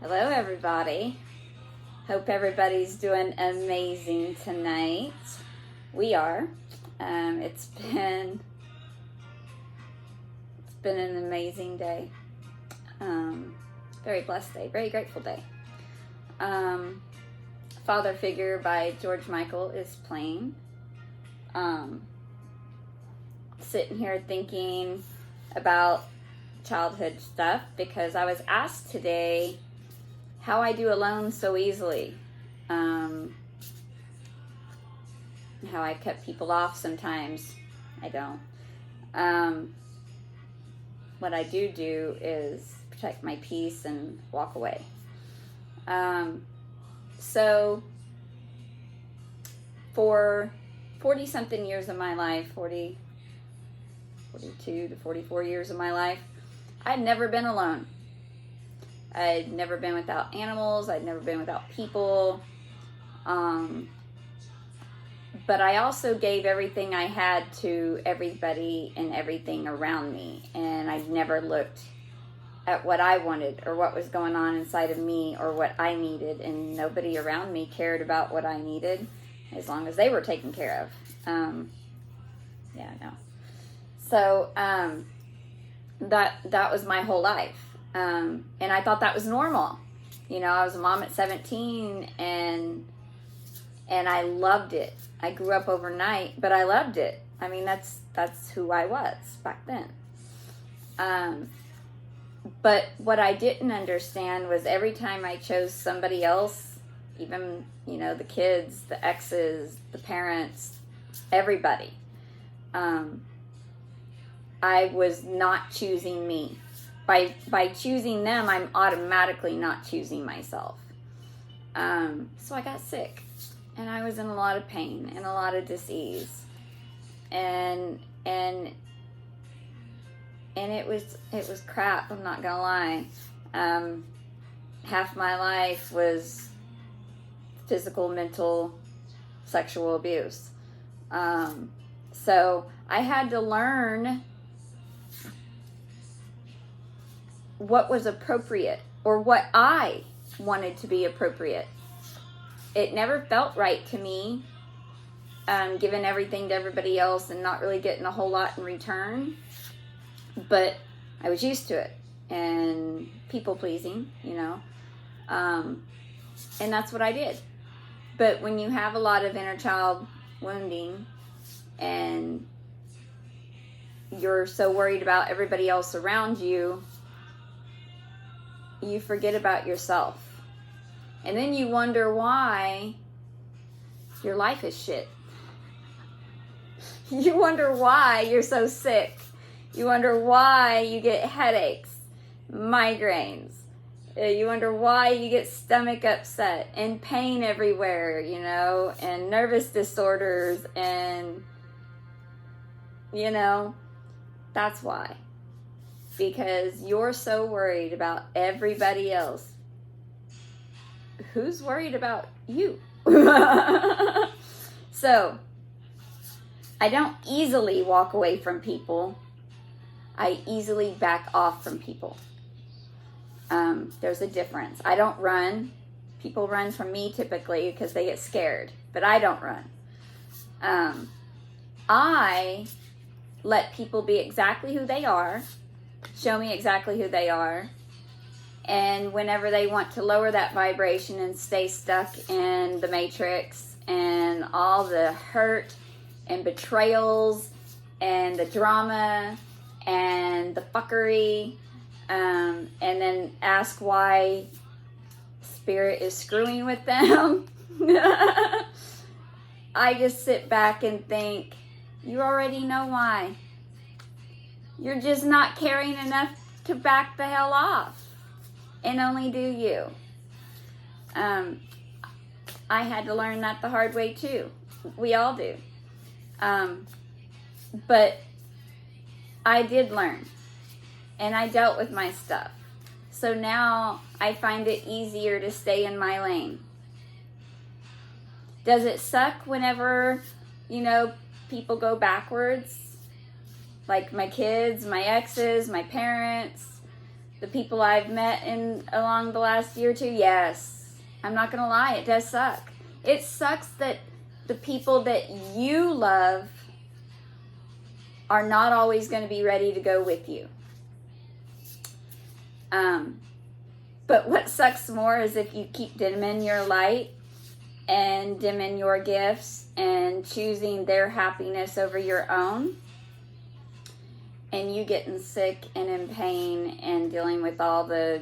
Hello, everybody. Hope everybody's doing amazing tonight. We are. It's been an amazing day. Very blessed day. Very grateful day. Father Figure by George Michael is playing. Sitting here thinking about childhood stuff because I was asked today how I do alone so easily. How I cut people off sometimes. I don't. What I do is protect my peace and walk away. So for 40 something years of my life, 42 to 44 years of my life, I'd never been alone. I'd never been without animals. I'd never been without people. But I also gave everything I had to everybody and everything around me. And I never looked at what I wanted or what was going on inside of me or what I needed. And nobody around me cared about what I needed as long as they were taken care of. So that was my whole life. And I thought that was normal. You know, I was a mom at 17 and I loved it. I grew up overnight, but I loved it. I mean, that's who I was back then. But what I didn't understand was every time I chose somebody else, even, you know, the kids, the exes, the parents, everybody, I was not choosing me. By choosing them, I'm automatically not choosing myself. So I got sick, and I was in a lot of pain and a lot of disease, and it was crap. I'm not gonna lie. Half my life was physical, mental, sexual abuse. So I had to learn what was appropriate or what I wanted to be appropriate. It never felt right to me, giving everything to everybody else and not really getting a whole lot in return. But I was used to it and people pleasing, you know, and that's what I did. But when you have a lot of inner child wounding and you're so worried about everybody else around you, you forget about yourself. And then you wonder why your life is shit. You wonder why you're so sick. You wonder why you get headaches, migraines. You wonder why you get stomach upset and pain everywhere, you know, and nervous disorders, and, you know, that's why. Because you're so worried about everybody else. Who's worried about you? So, I don't easily walk away from people. I easily back off from people. There's a difference. I don't run. People run from me typically because they get scared, but I don't run. I let people be exactly who they are, show me exactly who they are, and whenever they want to lower that vibration and stay stuck in the matrix and all the hurt and betrayals and the drama and the fuckery, and then ask why spirit is screwing with them, I just sit back and think, you already know why. You're just not caring enough to back the hell off. And only do you. I had to learn that the hard way too. We all do. But I did learn. And I dealt with my stuff. So now I find it easier to stay in my lane. Does it suck whenever, you know, people go backwards? Like my kids, my exes, my parents, The people I've met along the last year or two, yes. I'm not going to lie, it does suck. It sucks that the people that you love are not always going to be ready to go with you. But what sucks more is if you keep dimming your light and dimming your gifts and choosing their happiness over your own, and you getting sick and in pain and dealing with all the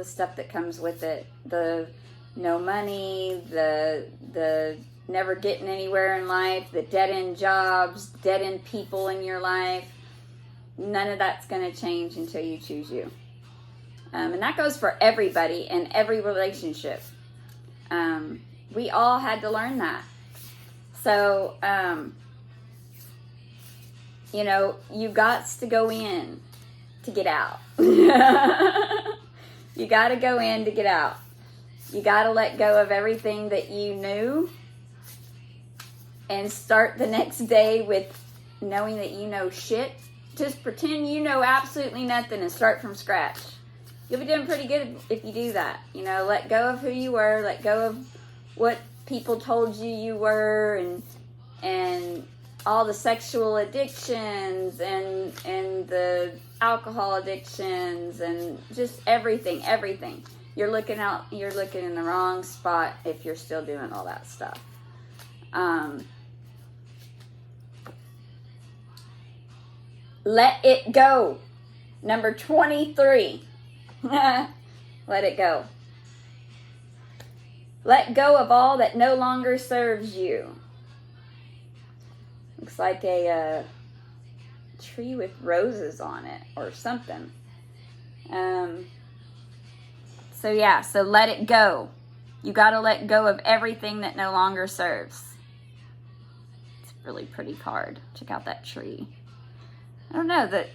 stuff that comes with it, the no money, the never getting anywhere in life, the dead-end jobs, dead-end people in your life. None of that's going to change until you choose you. And that goes for everybody in every relationship. We all had to learn that. So, you got to go in to get out. You got to go in to get out. You got to let go of everything that you knew and start the next day with knowing that you know shit. Just pretend you know absolutely nothing and start from scratch. You'll be doing pretty good if you do that. Let go of who you were, let go of what people told you were, and all the sexual addictions and the alcohol addictions and just everything. You're looking in the wrong spot if you're still doing all that stuff. Let it go. Number 23. Let it go. Let go of all that no longer serves you. Looks like a tree with roses on it or something. So let it go. You got to let go of everything that no longer serves. It's a really pretty card. Check out that tree. I don't know, that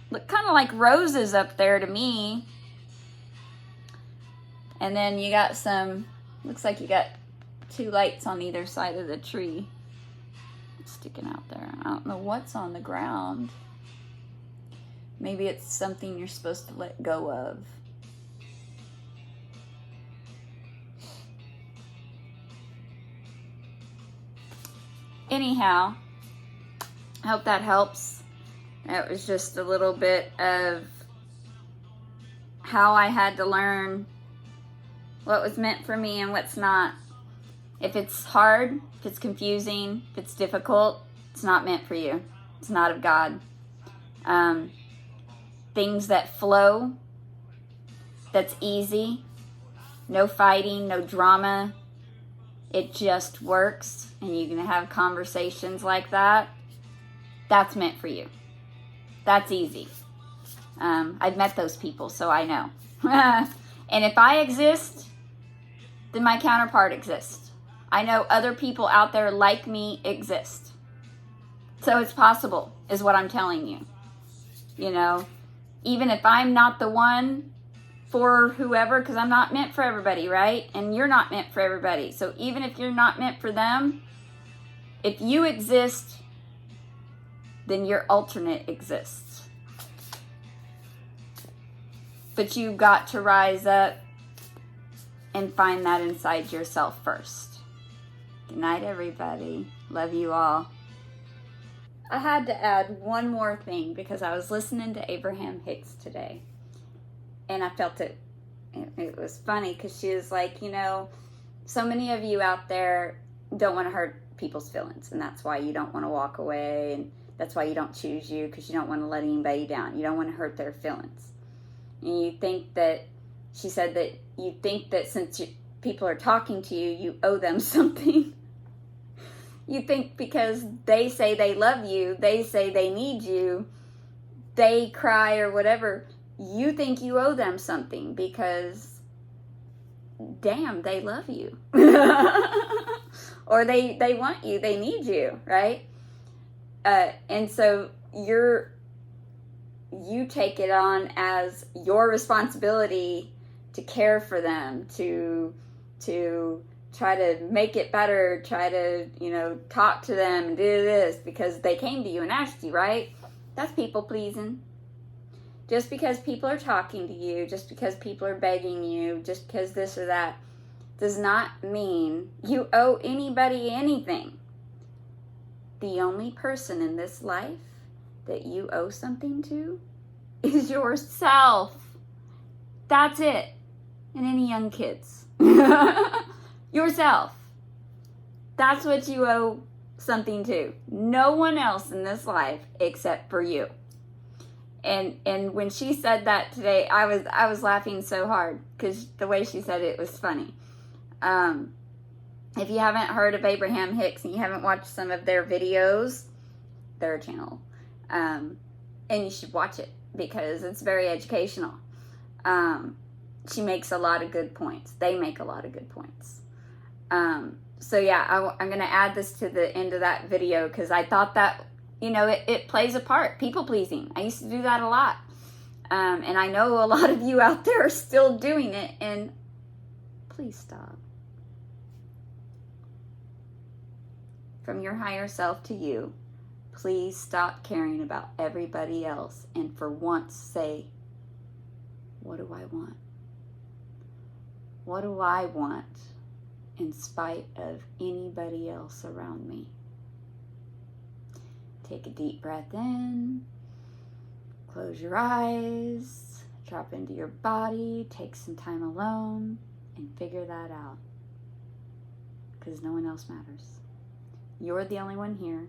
look kind of like roses up there to me. And then you got looks like you got 2 lights on either side of the tree sticking out there. I don't know what's on the ground. Maybe it's something you're supposed to let go of. Anyhow, I hope that helps. It was just a little bit of how I had to learn what was meant for me and what's not. If it's hard, if it's confusing, if it's difficult, it's not meant for you. It's not of God. Things that flow, that's easy, no fighting, no drama, it just works, and you can have conversations like that, that's meant for you. That's easy. I've met those people, so I know. And if I exist, then my counterpart exists. I know other people out there like me exist. So it's possible, is what I'm telling you. Even if I'm not the one for whoever, because I'm not meant for everybody, right? And you're not meant for everybody. So even if you're not meant for them, if you exist, then your alternate exists. But you've got to rise up and find that inside yourself first. Good night, everybody. Love you all. I had to add one more thing because I was listening to Abraham Hicks today. And I felt it was funny because she was like, so many of you out there don't want to hurt people's feelings. And that's why you don't want to walk away. And that's why you don't choose you, because you don't want to let anybody down. You don't want to hurt their feelings. And you think that, she said that you think that since people are talking to you, you owe them something. You think because they say they love you, they say they need you, they cry or whatever, you think you owe them something because, damn, they love you. Or they want you, they need you, right? And so you take it on as your responsibility to care for them, to try to make it better, try to, talk to them and do this because they came to you and asked you, right? That's people pleasing. Just because people are talking to you, just because people are begging you, just because this or that, does not mean you owe anybody anything. The only person in this life that you owe something to is yourself. That's it. And any young kids. Yourself. That's what you owe something to. No one else in this life except for you. And when she said that today, I was laughing so hard because the way she said it was funny. If you haven't heard of Abraham Hicks and you haven't watched some of their videos, their channel, and you should watch it because it's very educational. She makes a lot of good points. They make a lot of good points. So yeah, I'm going to add this to the end of that video because I thought that, you know, it plays a part. People pleasing. I used to do that a lot. And I know a lot of you out there are still doing it. And please stop. From your higher self to you, please stop caring about everybody else. And for once say, what do I want? What do I want in spite of anybody else around me? Take a deep breath in, close your eyes, drop into your body, take some time alone, and figure that out. Because no one else matters. You're the only one here.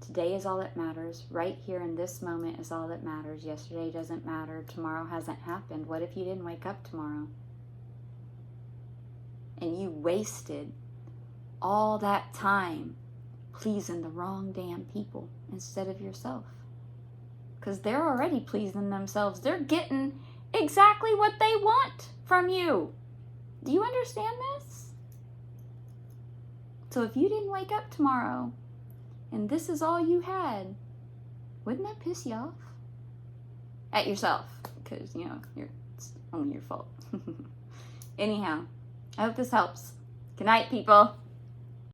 Today is all that matters. Right here in this moment is all that matters. Yesterday doesn't matter. Tomorrow hasn't happened. What if you didn't wake up tomorrow? And you wasted all that time pleasing the wrong damn people instead of yourself. Because they're already pleasing themselves. They're getting exactly what they want from you. Do you understand this? So if you didn't wake up tomorrow and this is all you had, wouldn't that piss you off? At yourself. Because, you know, it's only your fault. Anyhow, I hope this helps. Good night, people.